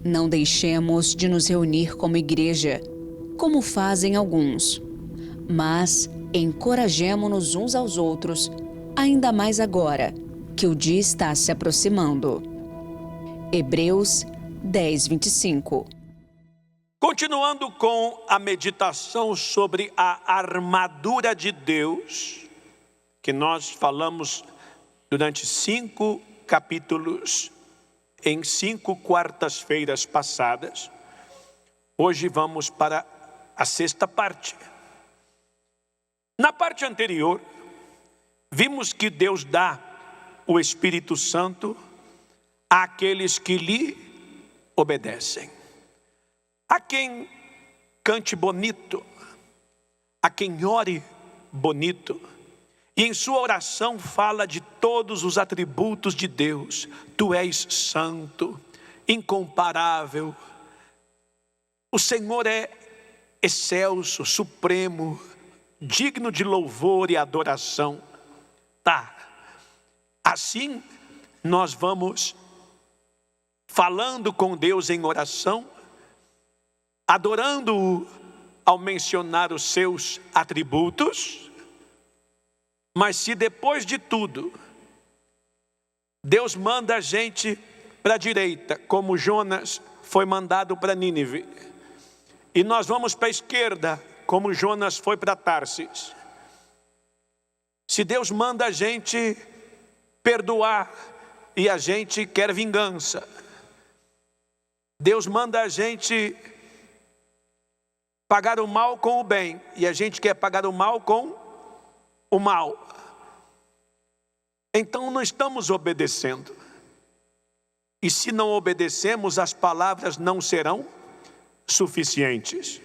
Não deixemos de nos reunir como igreja, como fazem alguns, mas encorajemo-nos uns aos outros, ainda mais agora que o dia está se aproximando. Hebreus 10, 25. Continuando com a meditação sobre a armadura de Deus, que nós falamos durante 5 capítulos, em 5 quartas-feiras passadas. Hoje vamos para a 6ª parte. Na parte anterior, vimos que Deus dá o Espírito Santo àqueles que lhe obedecem. A quem cante bonito, a quem ore bonito, e em sua oração fala de todos os atributos de Deus. Tu és santo, incomparável. O Senhor é excelso, supremo, digno de louvor e adoração. Tá. Assim, nós vamos falando com Deus em oração, adorando-o ao mencionar os seus atributos. Mas se depois de tudo, Deus manda a gente para a direita, como Jonas foi mandado para Nínive, e nós vamos para a esquerda, como Jonas foi para Tarsis. Se Deus manda a gente perdoar e a gente quer vingança, Deus manda a gente pagar o mal com o bem e a gente quer pagar o mal com o mal, então não estamos obedecendo. E se não obedecemos, as palavras não serão suficientes.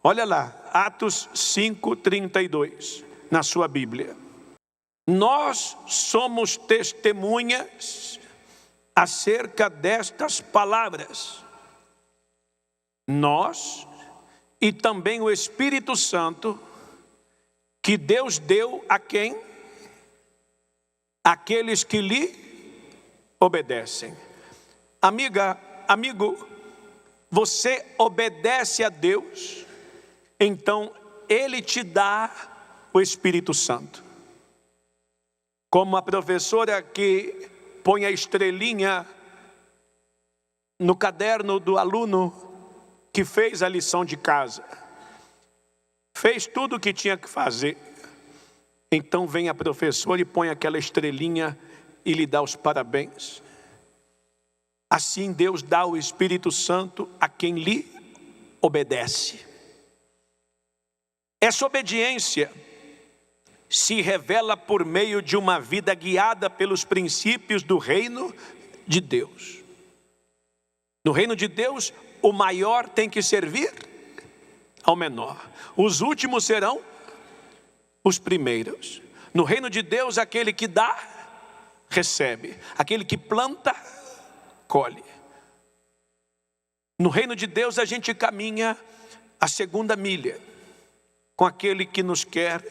Olha lá, Atos 5:32, na sua Bíblia. Nós somos testemunhas acerca destas palavras. Nós e também o Espírito Santo, que Deus deu a quem? Aqueles que lhe obedecem. Amiga, amigo, você obedece a Deus, então Ele te dá o Espírito Santo. Como a professora que põe a estrelinha no caderno do aluno que fez a lição de casa, fez tudo o que tinha que fazer, então vem a professora e põe aquela estrelinha e lhe dá os parabéns. Assim Deus dá o Espírito Santo a quem lhe obedece. Essa obediência se revela por meio de uma vida guiada pelos princípios do reino de Deus. No reino de Deus, o maior tem que servir ao menor. Os últimos serão os primeiros. No reino de Deus, aquele que dá, recebe. Aquele que planta, colhe. No reino de Deus, a gente caminha a 2ª milha com aquele que nos quer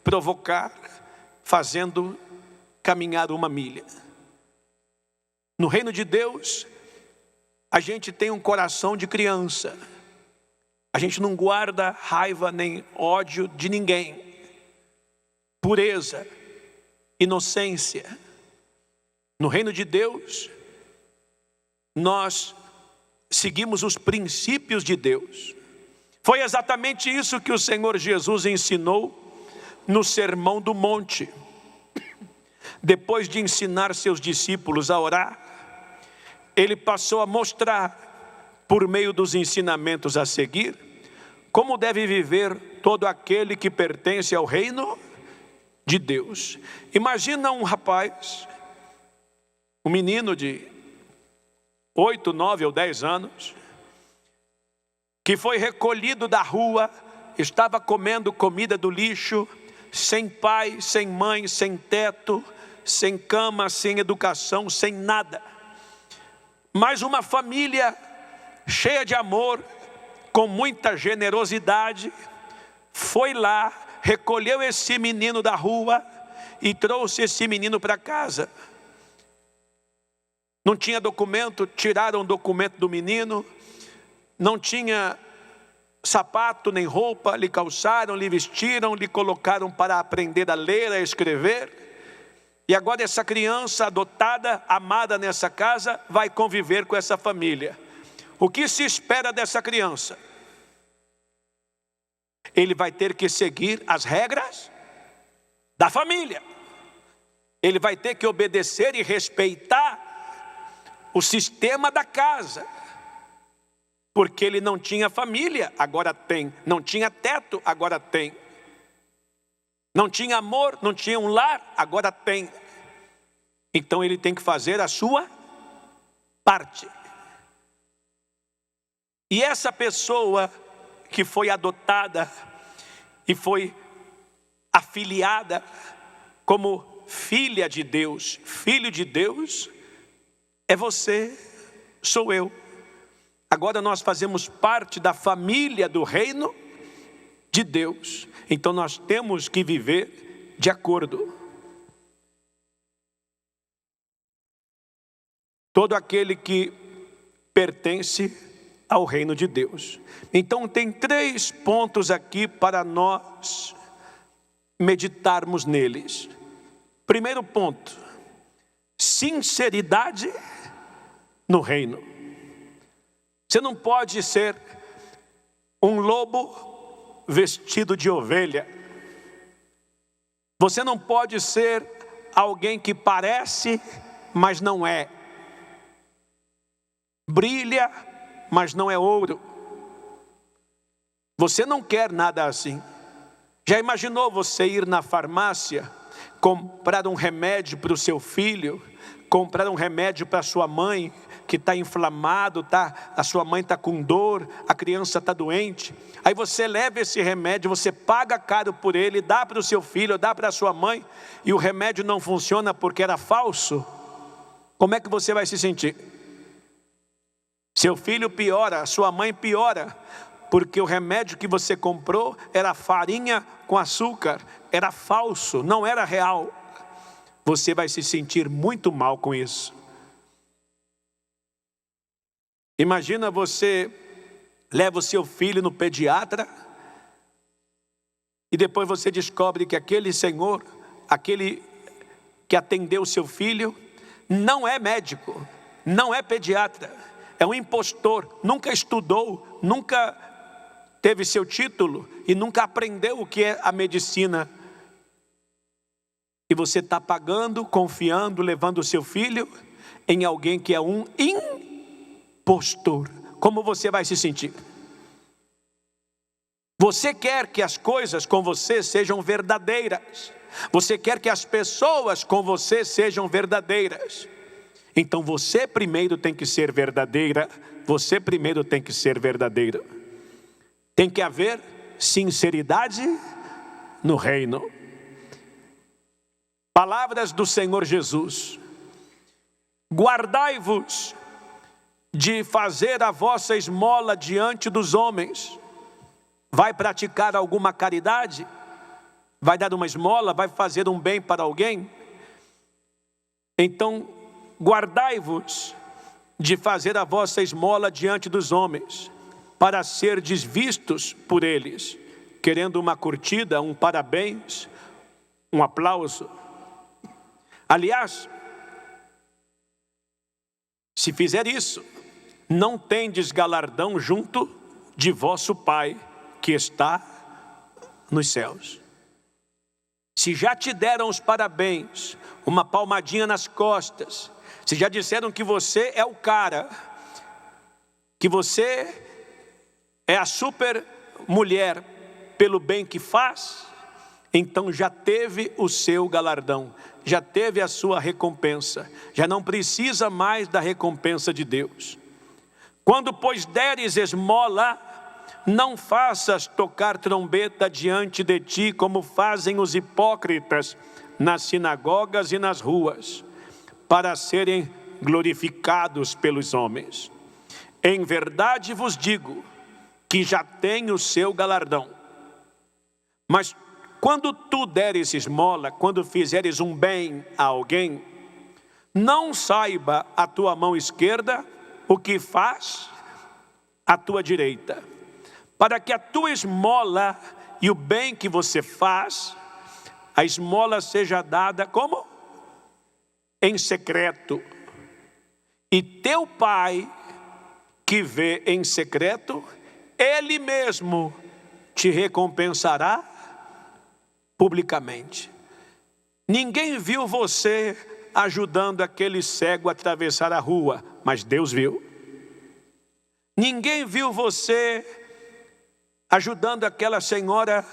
provocar, fazendo caminhar 1 milha. No reino de Deus, a gente tem um coração de criança. A gente não guarda raiva nem ódio de ninguém. Pureza, inocência. No reino de Deus, nós seguimos os princípios de Deus. Foi exatamente isso que o Senhor Jesus ensinou no Sermão do Monte. Depois de ensinar seus discípulos a orar, Ele passou a mostrar, por meio dos ensinamentos a seguir, como deve viver todo aquele que pertence ao reino de Deus. Imagina um rapaz, um menino de 8, 9 ou 10 anos, que foi recolhido da rua, estava comendo comida do lixo, sem pai, sem mãe, sem teto, sem cama, sem educação, sem nada. Mas uma família cheia de amor, com muita generosidade, foi lá, recolheu esse menino da rua e trouxe esse menino para casa. Não tinha documento, tiraram o documento do menino. Não tinha sapato nem roupa, lhe calçaram, lhe vestiram, lhe colocaram para aprender a ler, a escrever. E agora essa criança adotada, amada nessa casa, vai conviver com essa família. O que se espera dessa criança? Ele vai ter que seguir as regras da família. Ele vai ter que obedecer e respeitar o sistema da casa. Porque ele não tinha família, agora tem. Não tinha teto, agora tem. Não tinha amor, não tinha um lar, agora tem. Então ele tem que fazer a sua parte. E essa pessoa que foi adotada e foi afiliada como filha de Deus, filho de Deus, é você, sou eu. Agora nós fazemos parte da família do reino de Deus. Então nós temos que viver de acordo. Todo aquele que pertence ao reino de Deus. Então tem 3 pontos aqui para nós meditarmos neles. Primeiro ponto, sinceridade no reino. Você não pode ser um lobo vestido de ovelha. Você não pode ser alguém que parece, mas não é. Brilha, mas não é ouro. Você não quer nada assim. Já imaginou você ir na farmácia, comprar um remédio para o seu filho, comprar um remédio para a sua mãe, que está inflamado, a sua mãe está com dor, a criança está doente. Aí você leva esse remédio, você paga caro por ele, dá para o seu filho, dá para a sua mãe, e o remédio não funciona porque era falso. Como é que você vai se sentir? Seu filho piora, sua mãe piora, porque o remédio que você comprou era farinha com açúcar, era falso, não era real. Você vai se sentir muito mal com isso. Imagina você leva o seu filho no pediatra e depois você descobre que aquele senhor, aquele que atendeu o seu filho, não é médico, não é pediatra, é um impostor, nunca estudou, nunca teve seu título e nunca aprendeu o que é a medicina. E você está pagando, confiando, levando o seu filho em alguém que é um impostor. Como você vai se sentir? Você quer que as coisas com você sejam verdadeiras. Você quer que as pessoas com você sejam verdadeiras. Então você primeiro tem que ser verdadeira. Você primeiro tem que ser verdadeiro. Tem que haver sinceridade no reino. Palavras do Senhor Jesus: guardai-vos de fazer a vossa esmola diante dos homens. Vai praticar alguma caridade? Vai dar uma esmola? Vai fazer um bem para alguém? Então, guardai-vos de fazer a vossa esmola diante dos homens, para serdes vistos por eles, querendo uma curtida, um parabéns, um aplauso. Aliás, se fizer isso, não tendes galardão junto de vosso Pai que está nos céus. Se já te deram os parabéns, uma palmadinha nas costas, se já disseram que você é o cara, que você é a super mulher pelo bem que faz, então já teve o seu galardão, já teve a sua recompensa, já não precisa mais da recompensa de Deus. Quando, pois, deres esmola, não faças tocar trombeta diante de ti, como fazem os hipócritas nas sinagogas e nas ruas, para serem glorificados pelos homens. Em verdade vos digo que já tem o seu galardão. Mas quando tu deres esmola, quando fizeres um bem a alguém, não saiba a tua mão esquerda o que faz a tua direita, para que a tua esmola e o bem que você faz, a esmola seja dada como? Em secreto. E teu Pai, que vê em secreto, Ele mesmo te recompensará publicamente. Ninguém viu você ajudando aquele cego a atravessar a rua, mas Deus viu. Ninguém viu você ajudando aquela senhora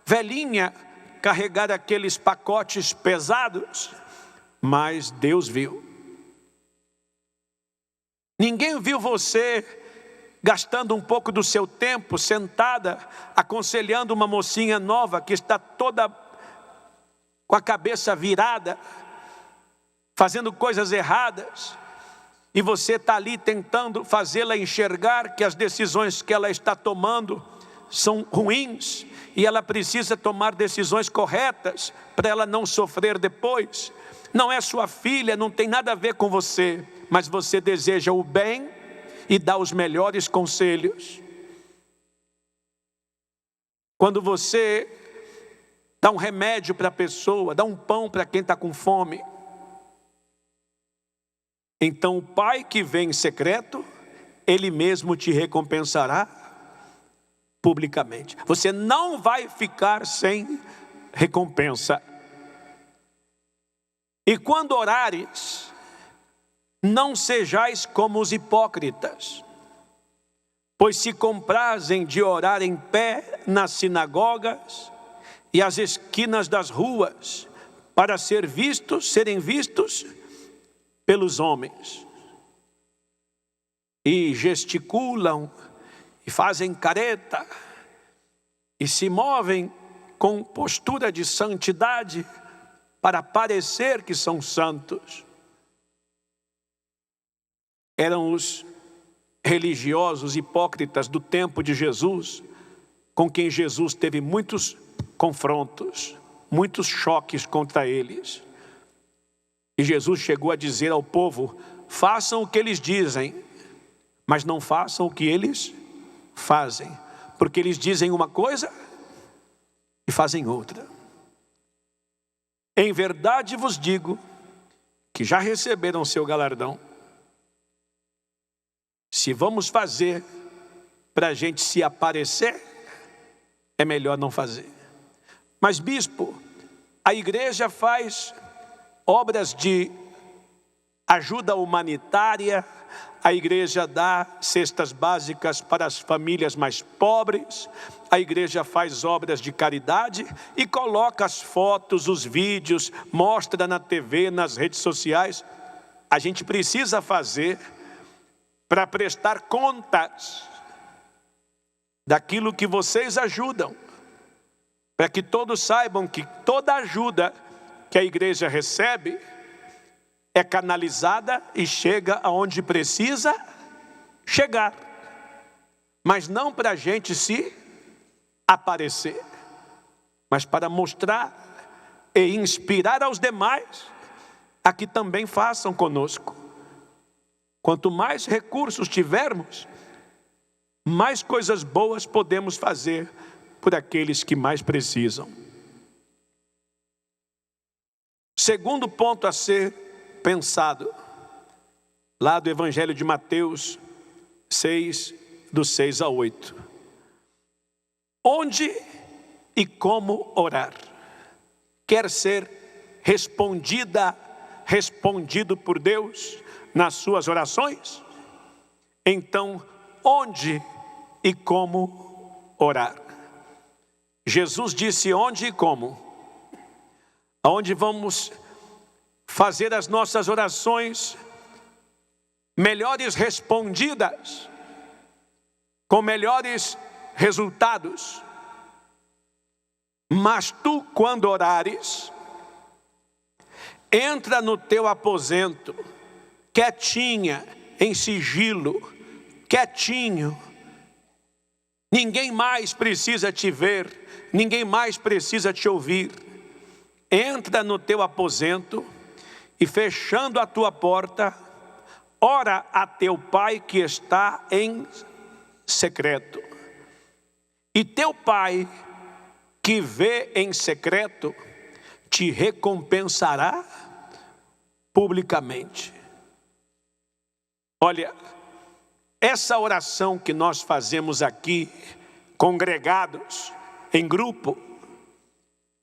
velhinha carregar aqueles pacotes pesados, mas Deus viu. Ninguém viu você gastando um pouco do seu tempo sentada, aconselhando uma mocinha nova que está toda com a cabeça virada, fazendo coisas erradas, e você está ali tentando fazê-la enxergar que as decisões que ela está tomando são ruins, e ela precisa tomar decisões corretas, para ela não sofrer depois. Não é sua filha, não tem nada a ver com você, mas você deseja o bem, e dá os melhores conselhos. Quando você dá um remédio para a pessoa, dá um pão para quem está com fome, então o Pai que vê em secreto, Ele mesmo te recompensará publicamente. Você não vai ficar sem recompensa. E quando orares, não sejais como os hipócritas, pois se comprazem de orar em pé nas sinagogas e às esquinas das ruas, para serem vistos pelos homens. E gesticulam, e fazem careta, e se movem com postura de santidade, para parecer que são santos. Eram os religiosos hipócritas do tempo de Jesus, com quem Jesus teve muitos confrontos, muitos choques contra eles. E Jesus chegou a dizer ao povo: façam o que eles dizem, mas não façam o que eles fazem, porque eles dizem uma coisa e fazem outra. Em verdade vos digo que já receberam seu galardão. Se vamos fazer para a gente se aparecer, é melhor não fazer. Mas bispo, a igreja faz obras de ajuda humanitária, a igreja dá cestas básicas para as famílias mais pobres, a igreja faz obras de caridade e coloca as fotos, os vídeos, mostra na TV, nas redes sociais. A gente precisa fazer para prestar contas daquilo que vocês ajudam, para que todos saibam que toda ajuda que a igreja recebe é canalizada e chega aonde precisa chegar, mas não para a gente se aparecer, mas para mostrar e inspirar aos demais a que também façam conosco. Quanto mais recursos tivermos, mais coisas boas podemos fazer por aqueles que mais precisam. Segundo ponto a ser pensado, lá do Evangelho de Mateus 6, do 6 a 8. Onde e como orar? Quer ser respondido por Deus nas suas orações? Então, onde e como orar? Jesus disse onde e como. Aonde vamos fazer as nossas orações melhores respondidas, com melhores resultados. Mas tu, quando orares, entra no teu aposento, quietinha, em sigilo, quietinho. Ninguém mais precisa te ver, ninguém mais precisa te ouvir. Entra no teu aposento e fechando a tua porta, ora a teu pai que está em secreto. E teu pai que vê em secreto, te recompensará publicamente. Olha, essa oração que nós fazemos aqui, congregados, em grupo,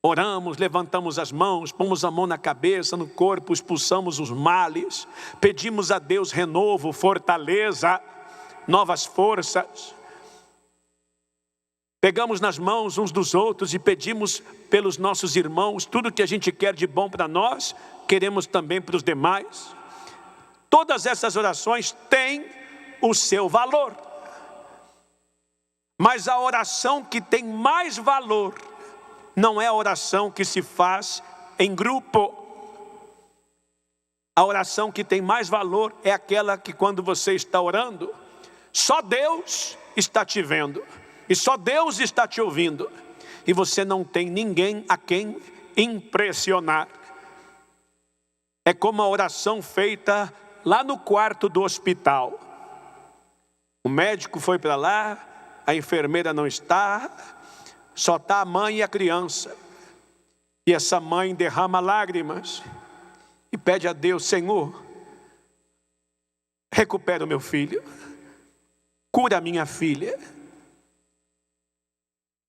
oramos, levantamos as mãos, pomos a mão na cabeça, no corpo, expulsamos os males, pedimos a Deus renovo, fortaleza, novas forças. Pegamos nas mãos uns dos outros e pedimos pelos nossos irmãos, tudo que a gente quer de bom para nós, queremos também para os demais. Todas essas orações têm o seu valor. Mas a oração que tem mais valor, não é a oração que se faz em grupo. A oração que tem mais valor é aquela que quando você está orando, só Deus está te vendo. E só Deus está te ouvindo. E você não tem ninguém a quem impressionar. É como a oração feita lá no quarto do hospital. O médico foi para lá, a enfermeira não está, só está a mãe e a criança. E essa mãe derrama lágrimas e pede a Deus: Senhor, recupera o meu filho, cura a minha filha.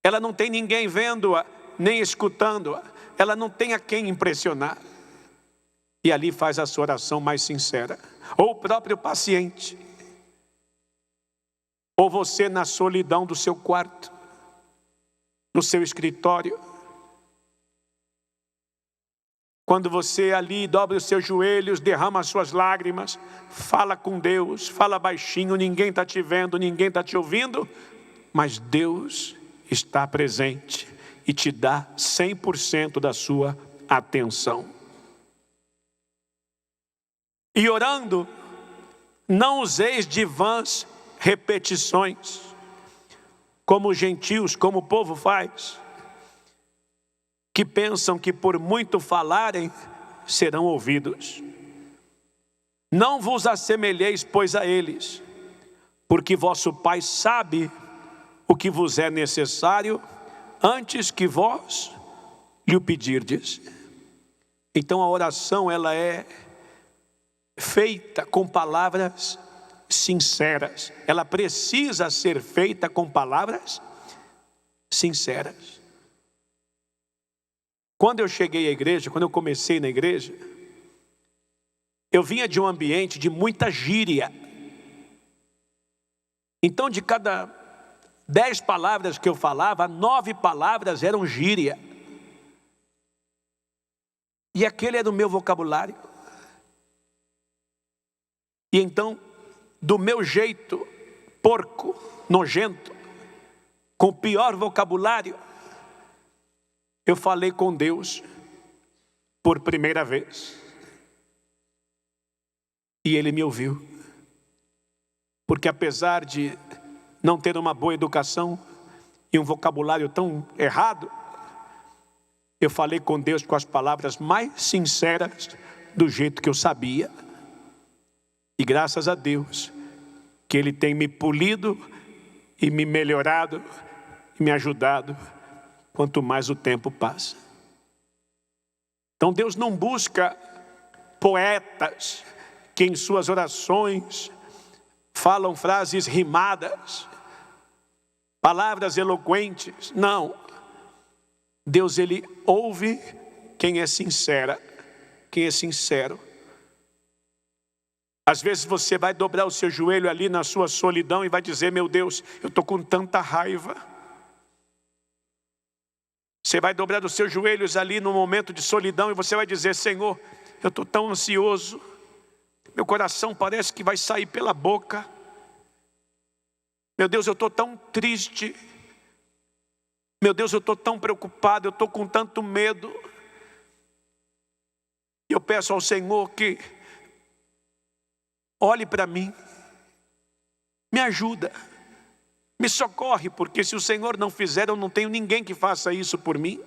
Ela não tem ninguém vendo-a, nem escutando-a. Ela não tem a quem impressionar. E ali faz a sua oração mais sincera. Ou o próprio paciente. Ou você na solidão do seu quarto. No seu escritório. Quando você ali dobra os seus joelhos, derrama as suas lágrimas, fala com Deus, fala baixinho, ninguém está te vendo, ninguém está te ouvindo, mas Deus está presente e te dá 100% da sua atenção. E orando, não useis de vãs repetições, como os gentios, como o povo faz, que pensam que por muito falarem, serão ouvidos. Não vos assemelheis, pois, a eles, porque vosso Pai sabe o que vos é necessário antes que vós lhe o pedirdes. Então a oração, ela é feita com palavras sinceras. Ela precisa ser feita com palavras sinceras. Quando eu cheguei à igreja, quando eu comecei na igreja, eu vinha de um ambiente de muita gíria. Então de cada 10 palavras que eu falava, 9 palavras eram gíria. E aquele era o meu vocabulário. E então, do meu jeito porco, nojento, com o pior vocabulário, eu falei com Deus por primeira vez. E Ele me ouviu. Porque apesar de não ter uma boa educação e um vocabulário tão errado, eu falei com Deus com as palavras mais sinceras do jeito que eu sabia. E graças a Deus que Ele tem me polido e me melhorado e me ajudado quanto mais o tempo passa. Então Deus não busca poetas que em suas orações falam frases rimadas, palavras eloquentes. Não. Deus, Ele ouve quem é sincera, quem é sincero. Às vezes você vai dobrar o seu joelho ali na sua solidão e vai dizer: meu Deus, eu estou com tanta raiva. Você vai dobrar os seus joelhos ali no momento de solidão e você vai dizer: Senhor, eu estou tão ansioso, meu coração parece que vai sair pela boca. Meu Deus, eu estou tão triste. Meu Deus, eu estou tão preocupado, eu estou com tanto medo. E eu peço ao Senhor que olhe para mim, me ajuda, me socorre, porque se o Senhor não fizer, eu não tenho ninguém que faça isso por mim.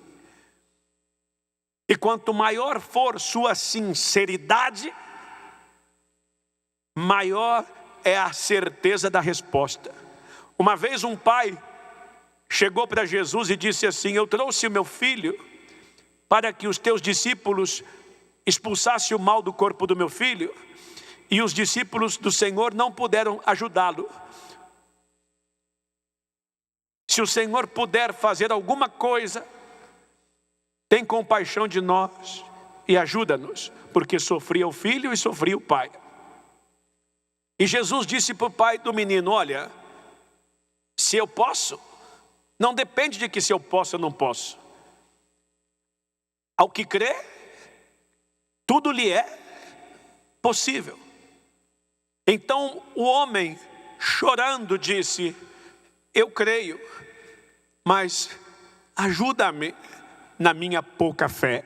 E quanto maior for sua sinceridade, maior é a certeza da resposta. Uma vez um pai chegou para Jesus e disse assim: eu trouxe o meu filho para que os teus discípulos expulsassem o mal do corpo do meu filho, e os discípulos do Senhor não puderam ajudá-lo. Se o Senhor puder fazer alguma coisa, tem compaixão de nós e ajuda-nos, porque sofria o filho e sofria o pai. E Jesus disse para o pai do menino: olha, se eu posso, não depende de que se eu posso ou não posso. Ao que crê, tudo lhe é possível. Então o homem, chorando, disse: eu creio, mas ajuda-me na minha pouca fé.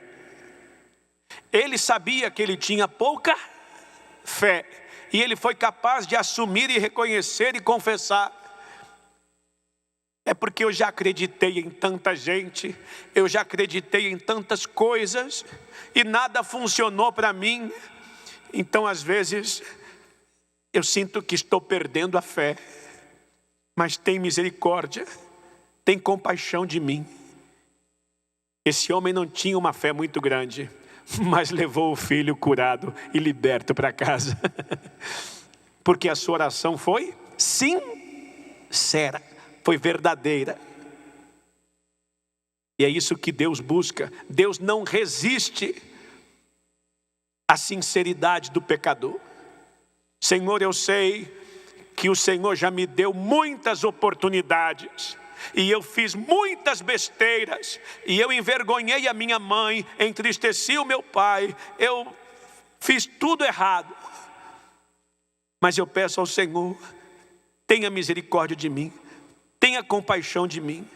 Ele sabia que ele tinha pouca fé, e ele foi capaz de assumir e reconhecer e confessar: é porque eu já acreditei em tanta gente, eu já acreditei em tantas coisas, e nada funcionou para mim. Então às vezes eu sinto que estou perdendo a fé, mas tem misericórdia, tem compaixão de mim. Esse homem não tinha uma fé muito grande, mas levou o filho curado e liberto para casa. Porque a sua oração foi sincera, foi verdadeira. E é isso que Deus busca. Deus não resiste à sinceridade do pecador. Senhor, eu sei que o Senhor já me deu muitas oportunidades, e eu fiz muitas besteiras, e eu envergonhei a minha mãe, entristeci o meu pai, eu fiz tudo errado. Mas eu peço ao Senhor, tenha misericórdia de mim, tenha compaixão de mim.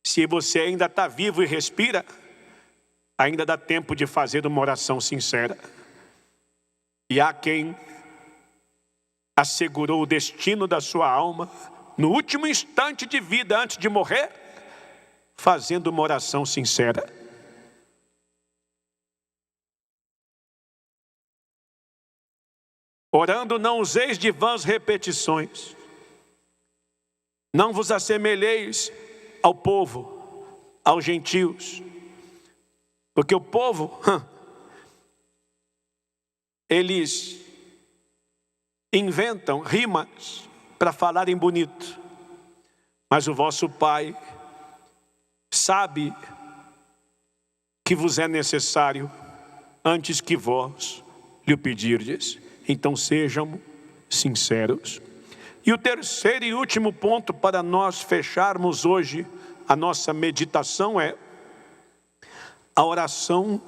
Se você ainda está vivo e respira, ainda dá tempo de fazer uma oração sincera. E há quem assegurou o destino da sua alma no último instante de vida, antes de morrer, fazendo uma oração sincera. Orando, não useis de vãs repetições. Não vos assemelheis ao povo, aos gentios. Porque o povo, eles inventam rimas para falarem bonito. Mas o vosso Pai sabe que vos é necessário antes que vós lhe pedirdes. Então sejam sinceros. E o terceiro e último ponto para nós fecharmos hoje a nossa meditação é a oração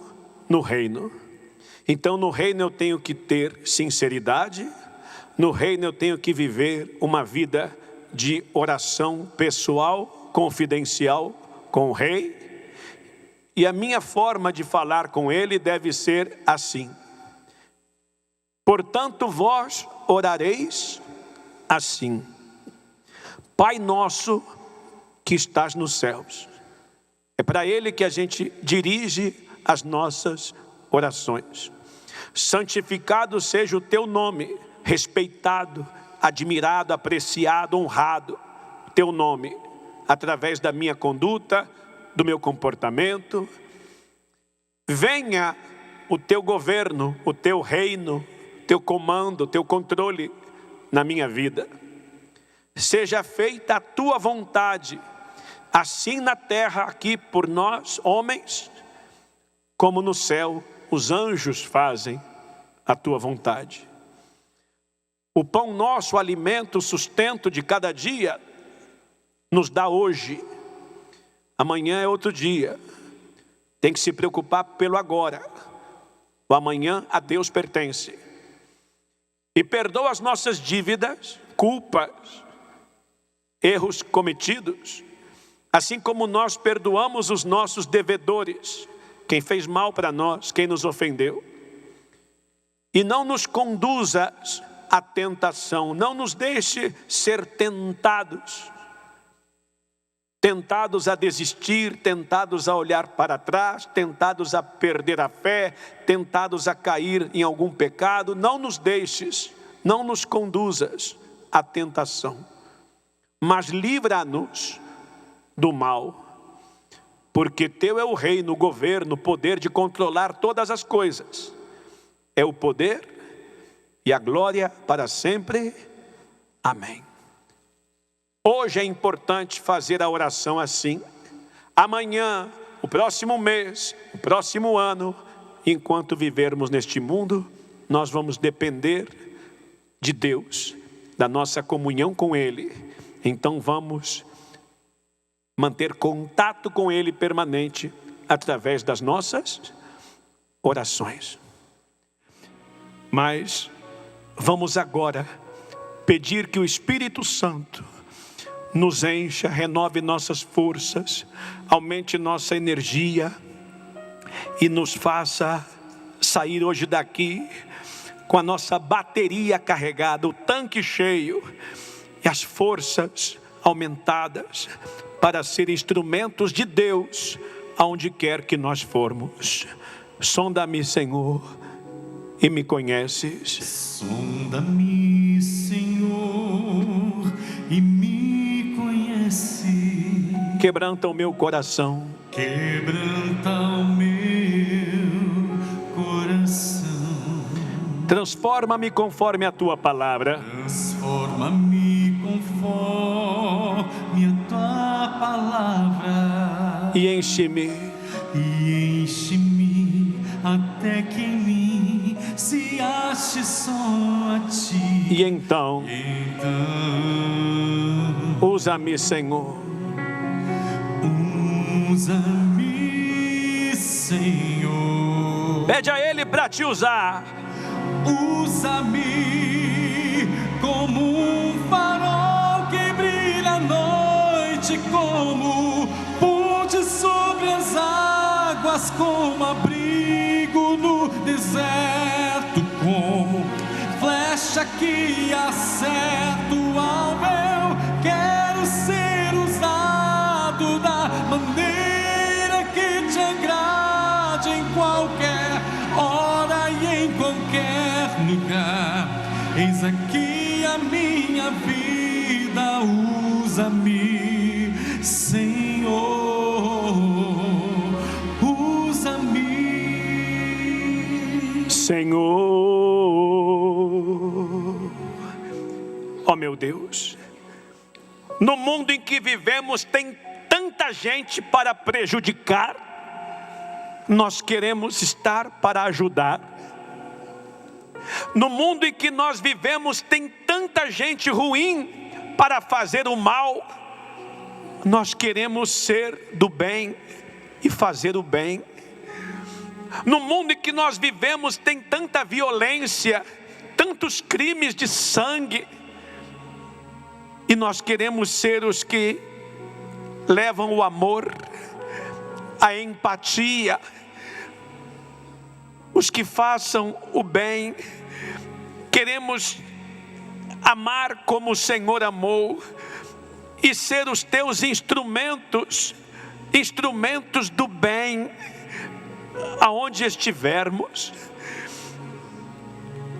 no reino. Então no reino eu tenho que ter sinceridade, no reino eu tenho que viver uma vida de oração pessoal, confidencial com o rei, e a minha forma de falar com ele deve ser assim: portanto vós orareis assim: Pai nosso que estás nos céus. É para ele que a gente dirige as nossas orações. Santificado seja o teu nome, respeitado, admirado, apreciado, honrado teu nome, através da minha conduta, do meu comportamento. Venha o teu governo, o teu reino, teu comando, teu controle na minha vida. Seja feita a tua vontade, assim na terra aqui por nós, homens, como no céu os anjos fazem a tua vontade. O pão nosso, o alimento, o sustento de cada dia, nos dá hoje. Amanhã é outro dia. Tem que se preocupar pelo agora. O amanhã a Deus pertence. E perdoa as nossas dívidas, culpas, erros cometidos, assim como nós perdoamos os nossos devedores, quem fez mal para nós, quem nos ofendeu. E não nos conduzas à tentação, não nos deixe ser tentados. tentados a desistir, tentados a olhar para trás, tentados a perder a fé, tentados a cair em algum pecado. Não nos deixes, não nos conduzas à tentação, mas livra-nos do mal, porque teu é o reino, o governo, o poder de controlar todas as coisas. É o poder e a glória para sempre. Amém. Hoje é importante fazer a oração assim. Amanhã, o próximo mês, o próximo ano, enquanto vivermos neste mundo, nós vamos depender de Deus, da nossa comunhão com Ele. Então vamos manter contato com Ele permanente através das nossas orações. Mas vamos agora pedir que o Espírito Santo nos encha, renove nossas forças, aumente nossa energia e nos faça sair hoje daqui com a nossa bateria carregada, o tanque cheio e as forças aumentadas para ser instrumentos de Deus aonde quer que nós formos. Sonda-me, Senhor, e me conheces. Sonda-me, Senhor, e me conhece. Quebranta o meu coração. Quebranta o meu coração. Transforma-me conforme a tua palavra. Transforma-me conforme a tua palavra. E enche-me. E enche-me até que em mim se ache só a ti. E então, usa-me, Senhor. Usa-me, Senhor. Pede a Ele para te usar. Usa-me como um farol que brilha à noite, como ponte sobre as águas, como abrigo no deserto, como flecha que acerta o alvo. Eu quero ser usado da maneira que te agrade, em qualquer hora e em qualquer lugar. Eis aqui a minha vida, usa-me, Senhor, usa-me. Senhor, ó meu Deus, no mundo em que vivemos tem tanta gente para prejudicar, nós queremos estar para ajudar. No mundo em que nós vivemos tem tanta gente ruim para fazer o mal, nós queremos ser do bem e fazer o bem. No mundo em que nós vivemos tem tanta violência, tantos crimes de sangue, e nós queremos ser os que levam o amor, a empatia, os que façam o bem. Queremos amar como o Senhor amou e ser os teus instrumentos do bem, aonde estivermos.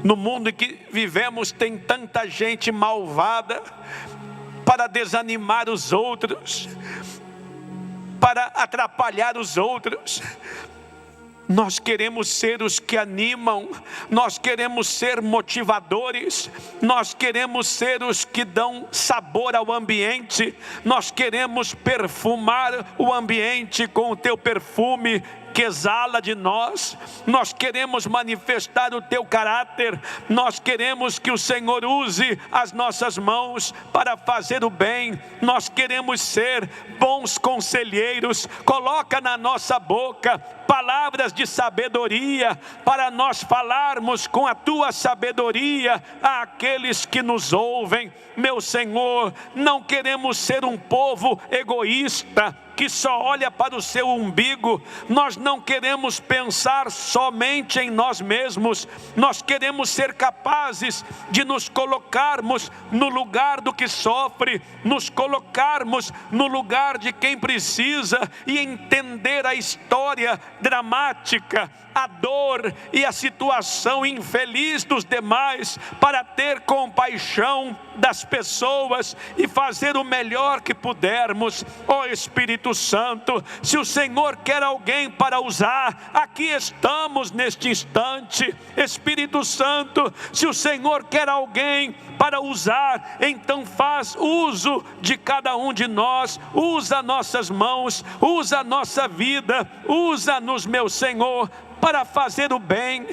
No mundo em que vivemos tem tanta gente malvada para desanimar os outros, para atrapalhar os outros. Nós queremos ser os que animam, nós queremos ser motivadores, nós queremos ser os que dão sabor ao ambiente, nós queremos perfumar o ambiente com o teu perfume que exala de nós. Nós queremos manifestar o teu caráter, nós queremos que o Senhor use as nossas mãos para fazer o bem, nós queremos ser bons conselheiros. Coloca na nossa boca palavras de sabedoria, para nós falarmos com a tua sabedoria àqueles que nos ouvem. Meu Senhor, não queremos ser um povo egoísta, que só olha para o seu umbigo. Nós não queremos pensar somente em nós mesmos. Nós queremos ser capazes de nos colocarmos no lugar do que sofre, nos colocarmos no lugar de quem precisa e entender a história dramática, a dor e a situação infeliz dos demais, para ter compaixão das pessoas e fazer o melhor que pudermos. Ó Espírito Santo, se o Senhor quer alguém para usar, aqui estamos neste instante. Espírito Santo, se o Senhor quer alguém para usar, então faz uso de cada um de nós, usa nossas mãos, usa a nossa vida, usa-nos, meu Senhor, para fazer o bem,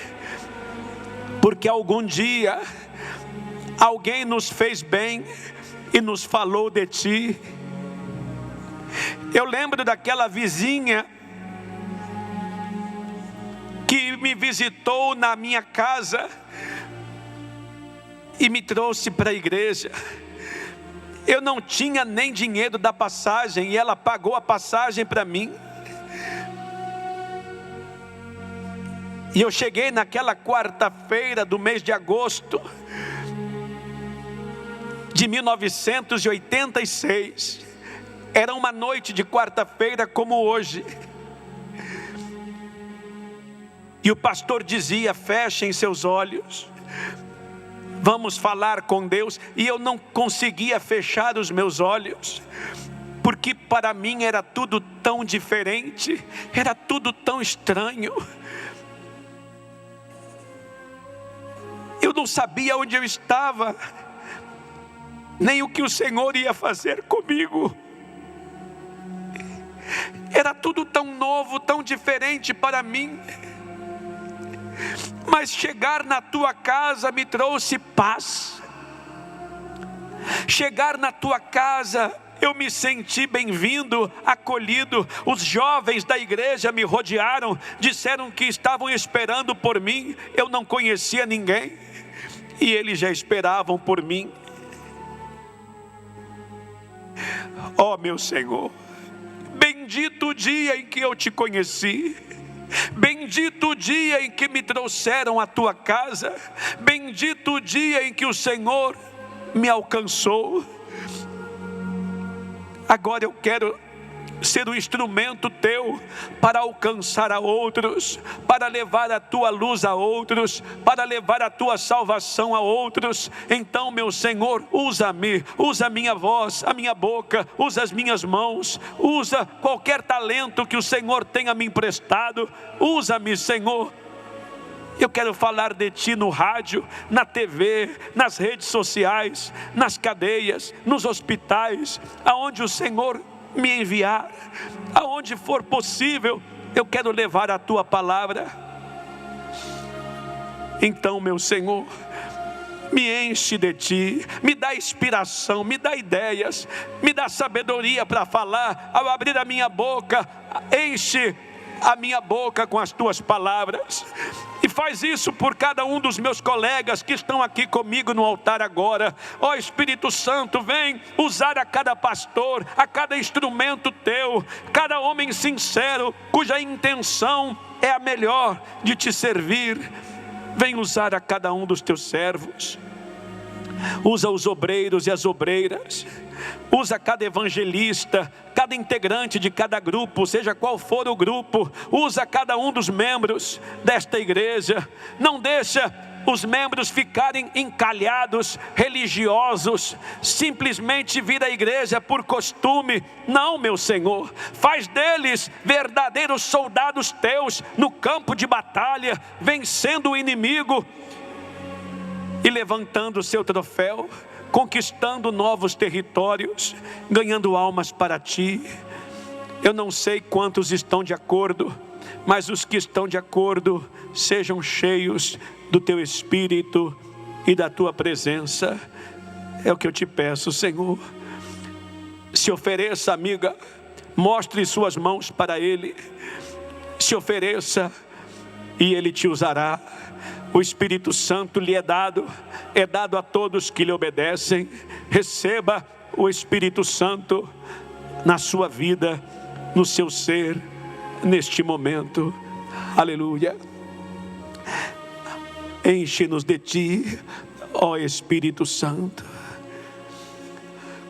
porque algum dia alguém nos fez bem e nos falou de Ti. Eu lembro daquela vizinha que me visitou na minha casa e me trouxe para a igreja. Eu não tinha nem dinheiro da passagem e ela pagou a passagem para mim. E eu cheguei naquela quarta-feira do mês de agosto de 1986. Era uma noite de quarta-feira como hoje. E o pastor dizia: fechem seus olhos, vamos falar com Deus. E eu não conseguia fechar os meus olhos, porque para mim era tudo tão diferente, era tudo tão estranho. Eu não sabia onde eu estava, nem o que o Senhor ia fazer comigo. Era tudo tão novo, tão diferente para mim. Mas chegar na tua casa me trouxe paz. Chegar na tua casa, eu me senti bem-vindo, acolhido. Os jovens da igreja me rodearam, disseram que estavam esperando por mim. Eu não conhecia ninguém e eles já esperavam por mim. Ó meu Senhor, bendito o dia em que eu te conheci. Bendito o dia em que me trouxeram à tua casa. Bendito o dia em que o Senhor me alcançou. Agora eu quero ser um instrumento teu para alcançar a outros, para levar a tua luz a outros, para levar a tua salvação a outros. Então, meu Senhor, usa-me, usa a minha voz, a minha boca, usa as minhas mãos, usa qualquer talento que o Senhor tenha me emprestado. Usa-me, Senhor. Eu quero falar de Ti no rádio, na TV, nas redes sociais, nas cadeias, nos hospitais, aonde o Senhor me enviar, aonde for possível, eu quero levar a Tua palavra. Então, meu Senhor, me enche de Ti, me dá inspiração, me dá ideias, me dá sabedoria para falar. Ao abrir a minha boca, enche a minha boca com as Tuas palavras. E faz isso por cada um dos meus colegas que estão aqui comigo no altar agora. Ó Espírito Santo, vem usar a cada pastor, a cada instrumento teu, cada homem sincero, cuja intenção é a melhor de te servir. Vem usar a cada um dos teus servos. Usa os obreiros e as obreiras. Usa cada evangelista, cada integrante de cada grupo, seja qual for o grupo. Usa cada um dos membros desta igreja. Não deixa os membros ficarem encalhados, religiosos, simplesmente vir à igreja por costume. Não, meu Senhor, faz deles verdadeiros soldados teus no campo de batalha, vencendo o inimigo e levantando o seu troféu, conquistando novos territórios, ganhando almas para Ti. Eu não sei quantos estão de acordo, mas os que estão de acordo sejam cheios do Teu Espírito e da Tua presença. É o que eu te peço, Senhor. Se ofereça, amiga, mostre suas mãos para Ele. Se ofereça e Ele te usará. O Espírito Santo lhe é dado a todos que lhe obedecem. Receba o Espírito Santo na sua vida, no seu ser, neste momento. Aleluia. Enche-nos de Ti, ó Espírito Santo.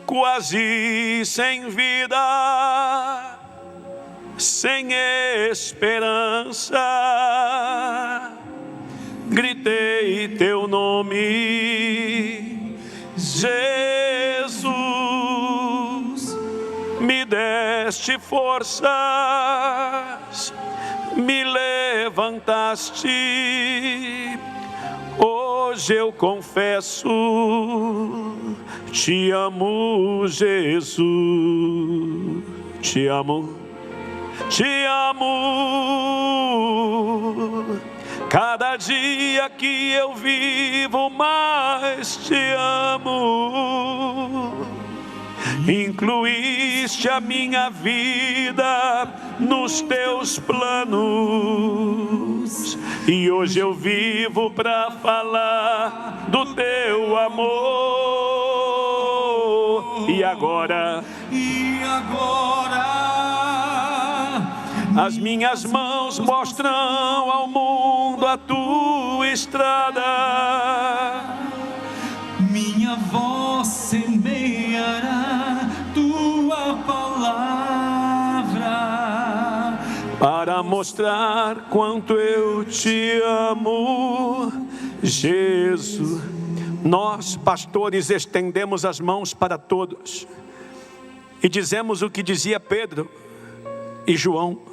Quase sem vida, sem esperança, gritei Teu nome, Jesus. Me deste forças, me levantaste. Hoje eu confesso, Te amo, Jesus. Te amo, Te amo. Cada dia que eu vivo, mais Te amo. Incluíste a minha vida nos Teus planos, e hoje eu vivo para falar do Teu amor. E agora as minhas mãos mostram ao mundo a Tua estrada. Minha voz semeará Tua palavra, para mostrar quanto eu Te amo, Jesus. Nós, pastores, estendemos as mãos para todos e dizemos o que dizia Pedro e João.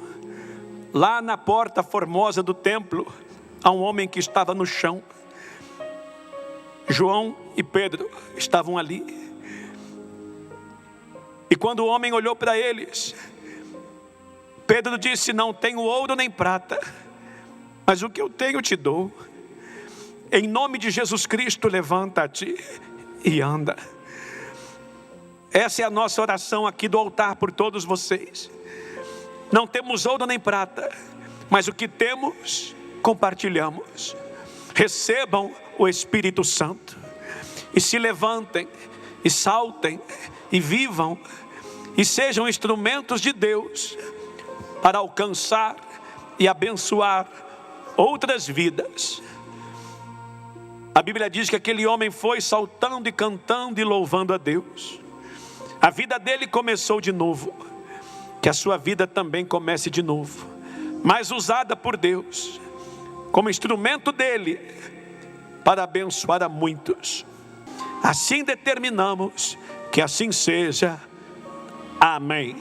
Lá na porta formosa do templo, há um homem que estava no chão. João e Pedro estavam ali. E quando o homem olhou para eles, Pedro disse: não tenho ouro nem prata, mas o que eu tenho te dou. Em nome de Jesus Cristo, levanta-te e anda. Essa é a nossa oração aqui do altar por todos vocês. Não temos ouro nem prata, mas o que temos, compartilhamos. Recebam o Espírito Santo e se levantem, e saltem, e vivam, e sejam instrumentos de Deus para alcançar e abençoar outras vidas. A Bíblia diz que aquele homem foi saltando e cantando e louvando a Deus. A vida dele começou de novo. Que a sua vida também comece de novo, mas usada por Deus, como instrumento dele, para abençoar a muitos. Assim determinamos, que assim seja. Amém.